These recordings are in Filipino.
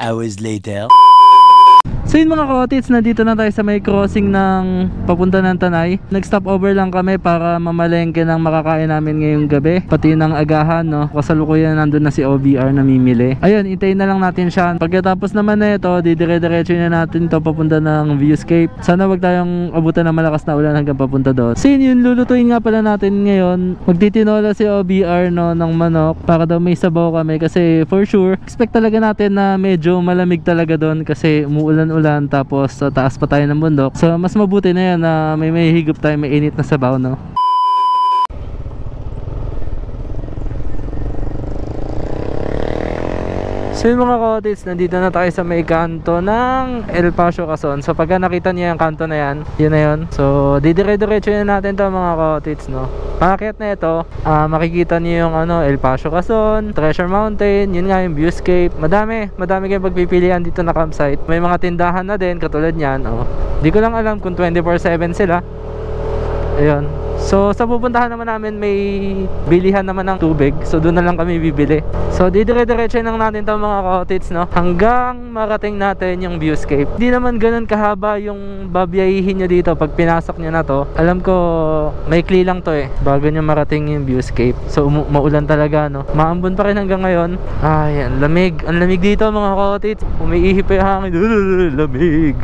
hours later. So yun mga ka-otits, nandito na tayo sa may crossing ng papunta ng Tanay. Nag-stop over lang kami para mamalengke ng makakain namin ngayong gabi, pati ng agahan, no? Kasalukuyan nandun na si OBR namimili. Ayun, hintayin na lang natin siya. Pagkatapos naman na ito, didire-diretso na natin to papunta ng Viewscape. Sana wag tayong abutan ng malakas na ulan hanggang papunta doon. So yun, lulutuin nga pala natin ngayon. Magtitinola si OBR, no, ng manok para daw may sabaw kami, kasi for sure expect talaga natin na medyo malamig talaga doon kasi umuulan-ulan, tapos sa taas pa tayo ng bundok. So mas mabuti na yan na may higop tayo, may init na sabaw, no? So yun mga ka-otits, nandito na tayo sa may kanto ng El Pasio Quezon. So pagka nakita niyo yung kanto na yan, yun na yun. So didire-diretso na natin to mga ka-otits, no? Paakyat na ito, makikita niyo yung El Pasio Quezon, Treasure Mountain, yun nga yung Viewscape. Madami kayong pagpipilian dito na campsite. May mga tindahan na din katulad niyan, oh. Di ko lang alam kung 24/7 sila. Ayun. So sa pupuntahan naman namin may bilihan naman ng tubig, so doon na lang kami bibili. So didire-diretso lang natin to mga ka-otits, no, hanggang marating natin yung Viewscape. Hindi naman ganun kahaba yung babiyahihin nyo dito pag pinasok nyo na to. Alam ko maikli lang to bago nyo marating yung Viewscape. So maulan talaga, no. Maambon pa rin hanggang ngayon. Ay, ang lamig dito mga ka-otits. Umiihip pa yung hangin. Lamig.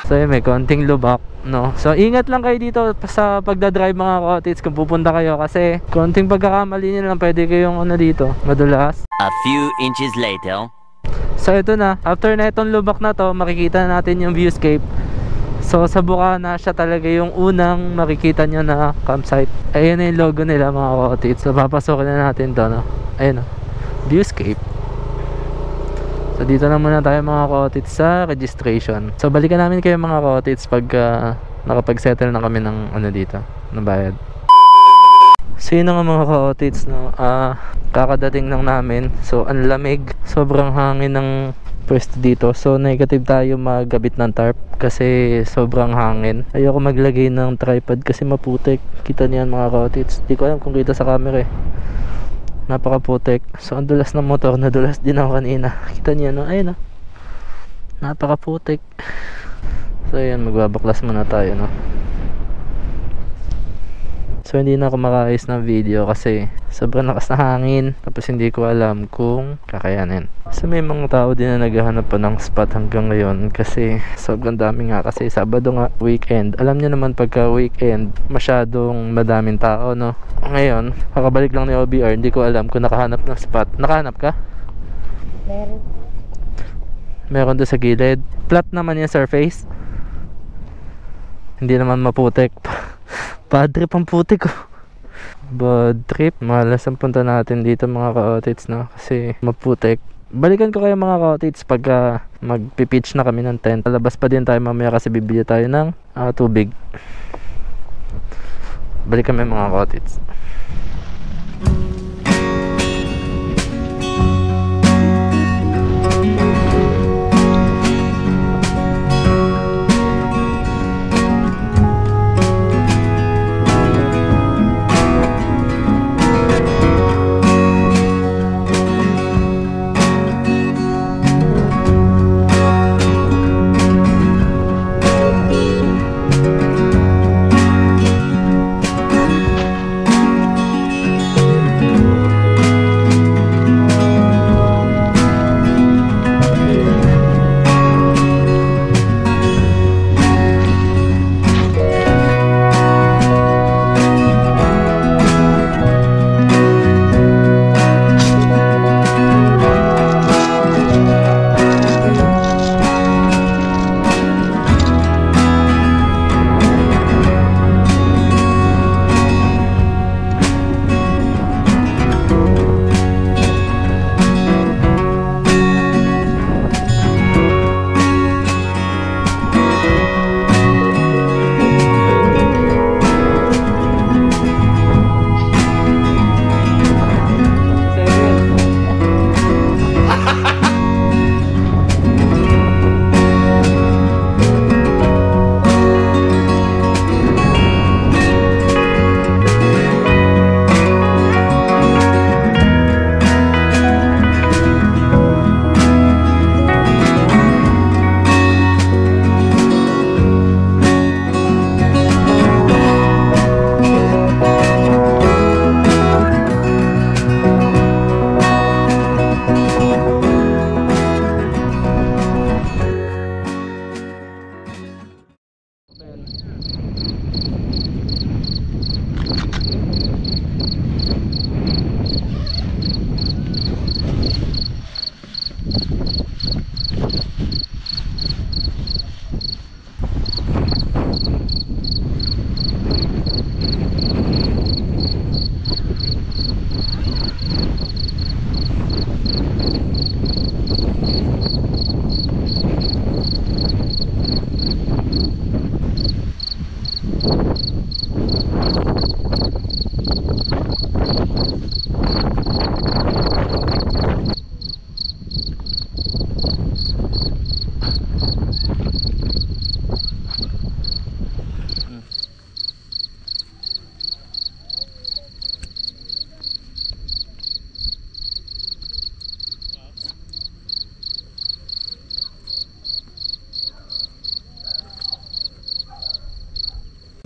So yun, may konting lubak, no. So ingat lang kayo dito sa pagdadrive mga ka-otits kung pupunta kayo, kasi konting pagkakamali nyo lang pwede kayong dito madulas. A few inches later. So ito na, after na itong lubak na to, makikita natin yung Viewscape. So sa Bukana siya talaga yung unang makikita nyo na campsite. Ayun na yung logo nila mga ka-otits. So papasokin na natin to, no. Ayun, no, Viewscape. So dito na muna tayo mga ka-otits sa registration. So balikan namin kayo mga ka-otits pag nakapag-settle na kami ng dito, ng bayad. So yun na nga mga ka-otits, no. Kakadating lang namin. So ang lamig, sobrang hangin ng pwesto dito. So negative tayo maggabit ng tarp kasi sobrang hangin. Ayoko maglagay ng tripod kasi maputik. Kita niyan mga ka-otits. Di ko alam kung kita sa camera napakaputik. So ang dulas ng motor, nadulas din ako kanina. Kita niyo, no? Ayun, no? Napakaputik. So ayan, magbabaklas muna tayo, no? So hindi na ako makaayos ng video kasi sobrang lakas na hangin, tapos hindi ko alam kung kakayanin. So may mga tao din na naghahanap pa ng spot hanggang ngayon kasi sobrang dami nga, kasi Sabado nga, weekend. Alam niyo naman pagka weekend masyadong madaming tao, no? Ngayon kakabalik lang ni OBR, hindi ko alam kung nakahanap ng spot. Nakahanap ka? Meron doon sa gilid. Flat naman yung surface, hindi naman maputik. Bad trip ang putik ko. Bad trip. Malas ang punta natin dito mga ka-otits, no? Kasi maputik. Balikan ko kayo mga ka-otits pag magpipitch na kami ng tent. Labas pa din tayo mamaya kasi bibili tayo ng tubig. Balik kami mga ka-otits.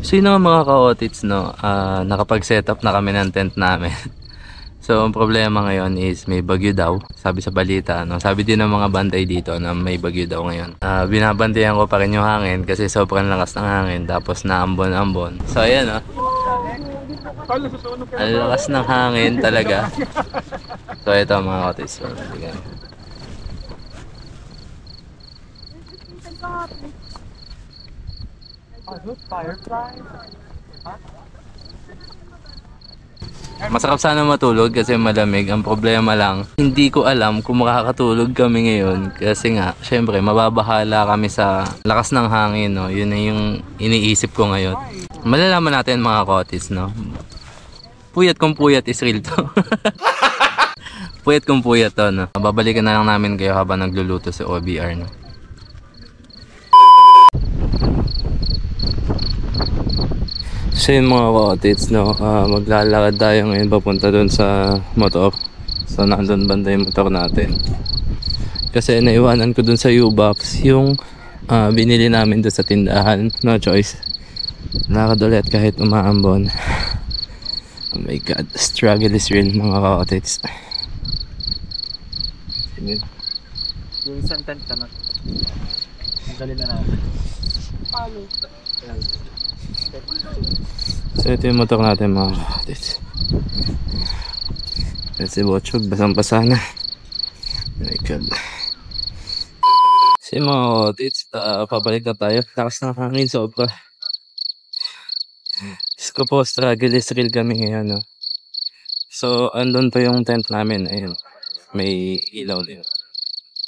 So yun nga mga ka-otits, no, nakapag-setup na kami ng tent namin. So ang problema ngayon is may bagyo daw, sabi sa balita, no? Sabi din ng mga bantay dito na may bagyo daw ngayon. Binabantayan ko pa rin yung hangin kasi sobrang lakas ng hangin, tapos naambon-ambon. So ayan, oh. Ang lakas ng hangin talaga. So ito mga ka-otits, so, masarap sana matulog kasi malamig. Ang problema lang, hindi ko alam kung makakatulog kami ngayon kasi nga, syempre, mababahala kami sa lakas ng hangin, no? Yun na yung iniisip ko ngayon. Malalaman natin mga kotis, no? Puyat kung puyat is real to. Puyat kung puyat to, no? Babalikan na lang namin kayo habang nagluluto si OBR, no? So yun mga ka-otits, no, maglalakad tayo ngayon papunta doon sa motor. So nandun banda yung motor natin. Kasi naiwanan ko doon sa U-Box yung binili namin doon sa tindahan. No choice. Lakad ulit kahit umaambon. Oh my god, struggle is real mga ka-otits. Yung isang tent ka na. Ang galing na natin. Paano? So ito yung motor natin mga ka-otits. Kasi Bochog, basang-basa na. Oh my god. So mga ka-otits, pabalik na tayo. Lakas ng hangin sobra. Diyos ko po, struggle is real kami ngayon, no? So andun pa yung tent namin. Ayun, may ilaw din.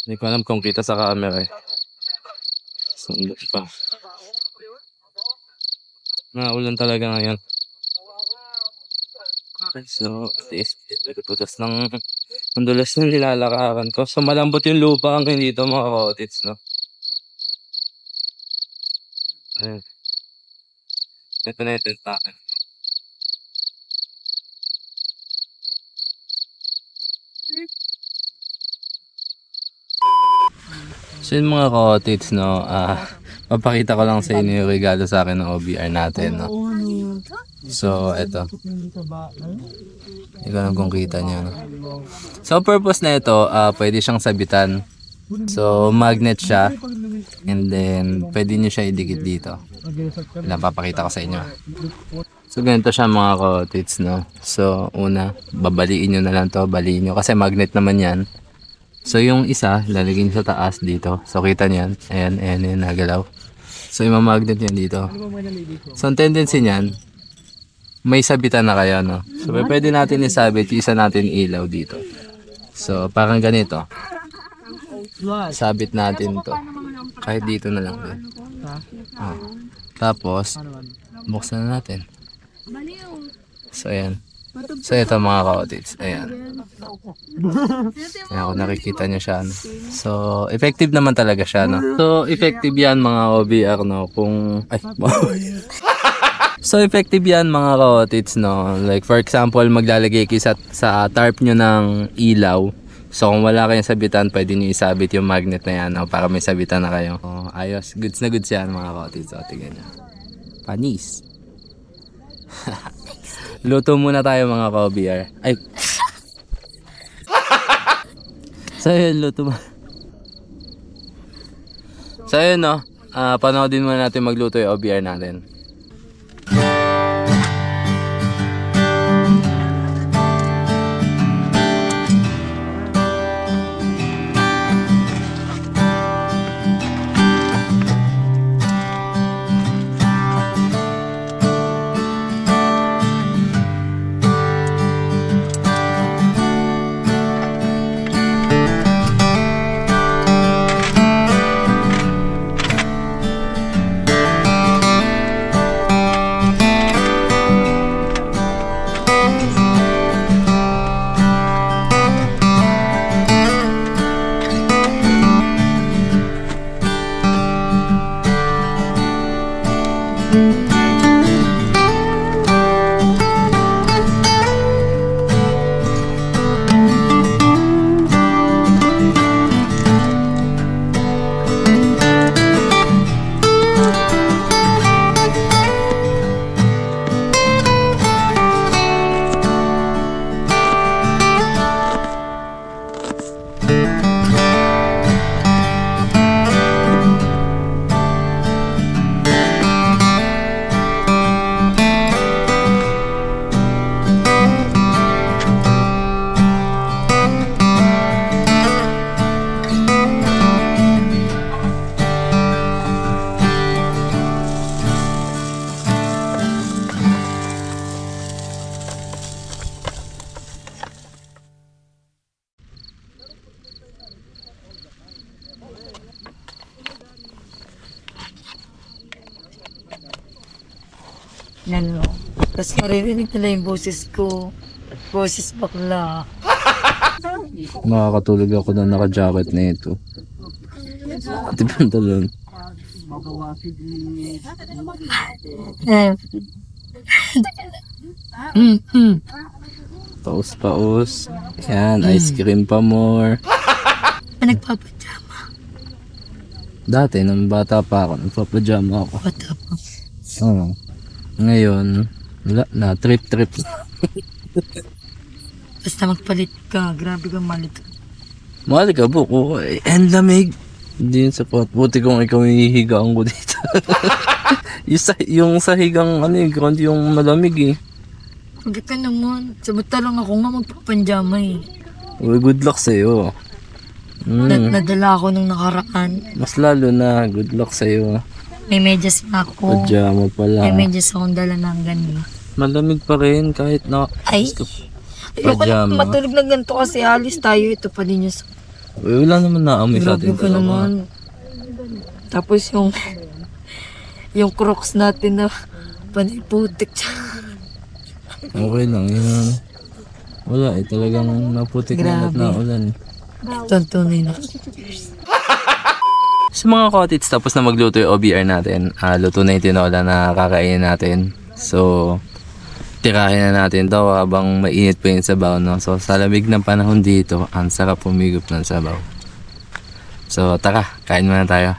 Hindi ko alam kung kita sa camera eh. So andun pa. Naulan talaga ngayon. Okay, so putas ng dulas na nilalakaran ko. So malambot yung lupa hanggang dito mga ka-otits, no? Ayan. Ito na yung tent natin. So yun mga ka-otits, no? Papakita ko lang sa inyo yung regalo sa akin ng OBR natin, no? So, eto. Hindi ko alam kung kita nyo, no? So, purpose na ito, pwede siyang sabitan. So, magnet siya. And then, pwede nyo siya idikit dito. Papakita ko sa inyo. So, ganito siya mga ka-otits, no? So, una, babaliin nyo na lang to. Baliin nyo. Kasi magnet naman yan. So, yung isa, lalagyan sa taas dito. So, kita nyo yan. Ayan, ayan, ayan, nagalaw. So, imamagnet yan dito. So, ang tendency niyan, may sabitan na kayo, no? So, pwede natin isabit yung isa natin ilaw dito. So, parang ganito. Sabit natin to. Kahit dito na lang din. Tapos, buksan na natin. So, ayan. So, ito mga ka-otits. Ayan. Ayan, kung nakikita nyo siya, no? So, effective naman talaga siya, no? So, effective yan mga OBR, no? Kung... Ay, so, effective yan mga ka-otits, no? Like, for example, maglalagay kayo sa tarp nyo ng ilaw. So, kung wala kayong sabitan, pwede nyo isabit yung magnet na yan, no? Para may sabitan na kayo. Oh, ayos. Goods na goods yan mga ka-otits. O, tingnan nyo. Panis. Luto muna tayo mga ka-OBR. Ay. So yun, luto mo. So yun, no. Panoodin muna natin magluto yung OBR natin. Yan o. Tapos maririnig nila yung boses ko. Boses bakla. Makakatulog ako na naka-jacket na ito. Pati pantalon. Paus-paus. Yan, ice cream pa more. Nagpapadama. Dati, nung bata pa ako, nagpapajama ako. Bata pa. Oo. Ngayon, wala na, trip-trip. Basta magpalit ka. Grabe kang malit. Mahal ka buko. Ang lamig. Hindi yun sapat. Buti kung ikaw hihigaan ko dito. yung sahigang ground yung malamig eh. Huwag ka naman. Samantalang ako nga magpapanjama eh. Uy, good luck sa'yo. Nadala ako nung nakaraan. Mas lalo na, good luck sa'yo. May medyas na ako. Pajama pala. May medyas akong dala ng ganun. Malamig pa rin kahit na... Ay! Ayoko na matulog na ganito kasi alis tayo. Ito pa din yung... Uy, wala naman naamoy sa atin. Grabe ka naman. Tapos yung crocs natin na paniputik. Okay lang, yun. Wala eh, talagang naputik na at naulan. Ito ang tunay na. Sa mga cottage, tapos na magluto yung OBR natin. Luto na yung tinola na kakainin natin. So, tirahin na natin to habang mainit pa yung sabaw, no? So, sa lamig ng panahon dito, ang sarap pumigop ng sabaw. So, tara, kain muna tayo.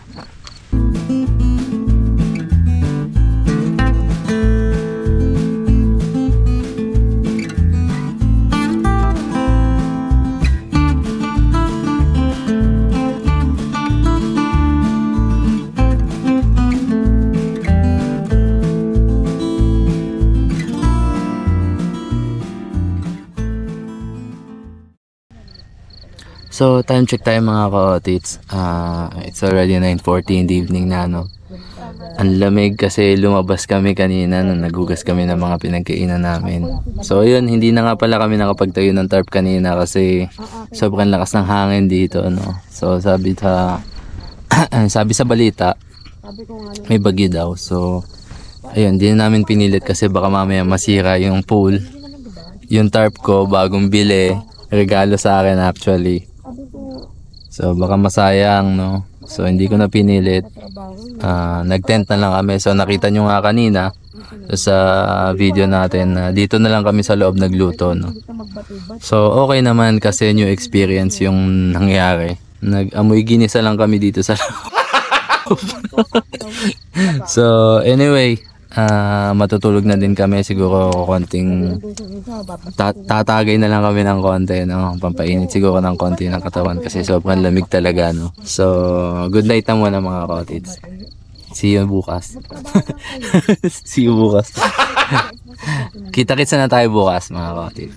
So, time check tayo mga ka-otits. It's already 9:40 in the evening na, no? Ang lamig kasi lumabas kami kanina nung naghugas kami ng mga pinagkainan namin. So, yun, hindi na nga pala kami nakapagtayo ng tarp kanina kasi sobrang lakas ng hangin dito, no? So, sabi sa balita, may bagyo daw. So, ayun, hindi na namin pinilit kasi baka mamaya masira yung pool. Yung tarp ko, bagong bili, regalo sa akin actually. So baka masayang, no? So hindi ko na pinilit. Nag-tent na lang kami. So nakita nyo nga kanina sa video natin na dito na lang kami sa loob nagluto, no? So okay naman kasi new experience yung nangyari. Nag-amoy ginisa lang kami dito sa loob. So anyway, matutulog na din kami siguro konting tatagay na lang kami ng konti, no? Pampainit siguro ng konti ng katawan kasi sobrang lamig talaga, no? So good night na muna mga cottage. See you bukas. See you bukas. Kita-kits na tayo bukas mga cottage.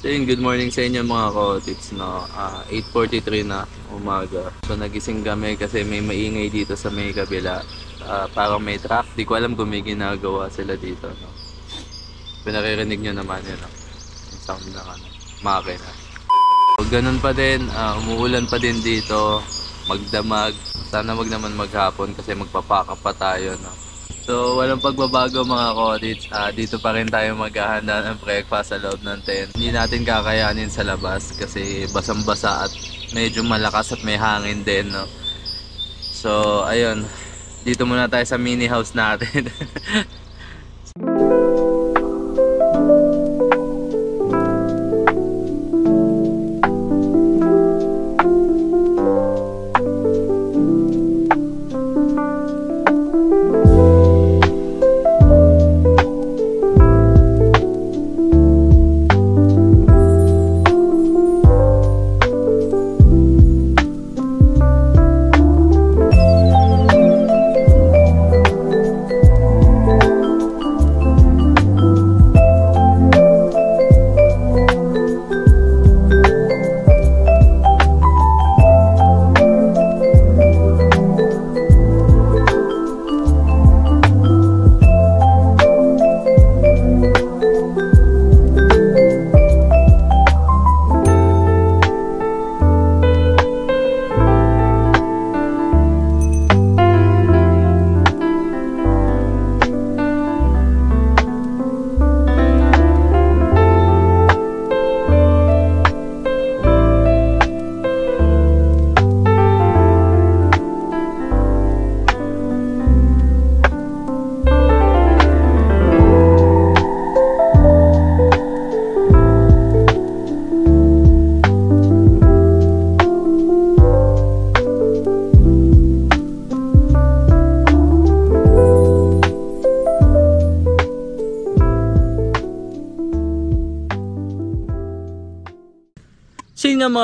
So yun, good morning sa inyo mga cottage, no? 8:43 na umaga. So nagising kami kasi may maingay dito sa may kabila. Parang may truck, di ko alam kung may ginagawa sila dito, no? Pinaririnig nyo naman yun, no? Yung sound ng makina. So ganun pa din, umuulan pa din dito, magdamag. Sana wag naman maghapon kasi magpapaka pa tayo, no? So walang pagbabago mga cottage, dito pa rin tayo maghahanda ng breakfast sa loob ng tent. Hindi natin kakayanin sa labas kasi basang-basa at medyo malakas at may hangin din, no? So ayun, dito muna tayo sa mini house natin.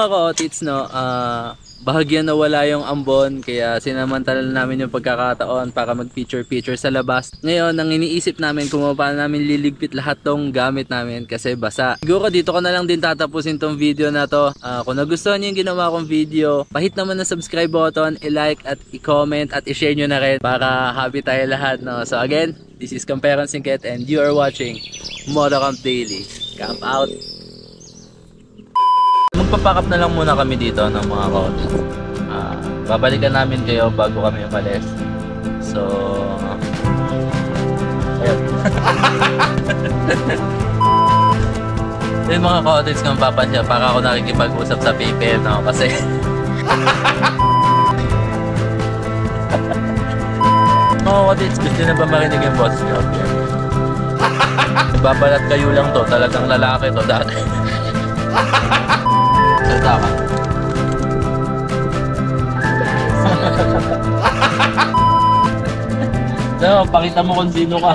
ka-otits, no, bahagyan na wala yung ambon, kaya sinamantala namin yung pagkakataon para mag-picture sa labas. Ngayon, ang iniisip namin kung paano namin liligpit lahat tong gamit namin kasi basa. Siguro dito ko na lang din tatapusin tong video na to. Kung nagustuhan nyo yung ginawa kong video, pahit naman na subscribe button, i-like at i-comment at i-share nyo na rin para happy tayo lahat, no? So again, this is Kamperon Singket and you are watching Motocamp Daily. Camp out! Magpapack up na lang muna kami dito ng mga coach. Babalikan namin kayo bago kami umalis. So, ayun. Yung mga coaches kong papansya, para ako nakikipag-usap sa PayPal, no? Kasi mga coaches, gusto na ba marinig yung boss nyo? Babalat kayo lang to, talagang lalaki to dati. Salta ka. No, pakita mo kung sino ka.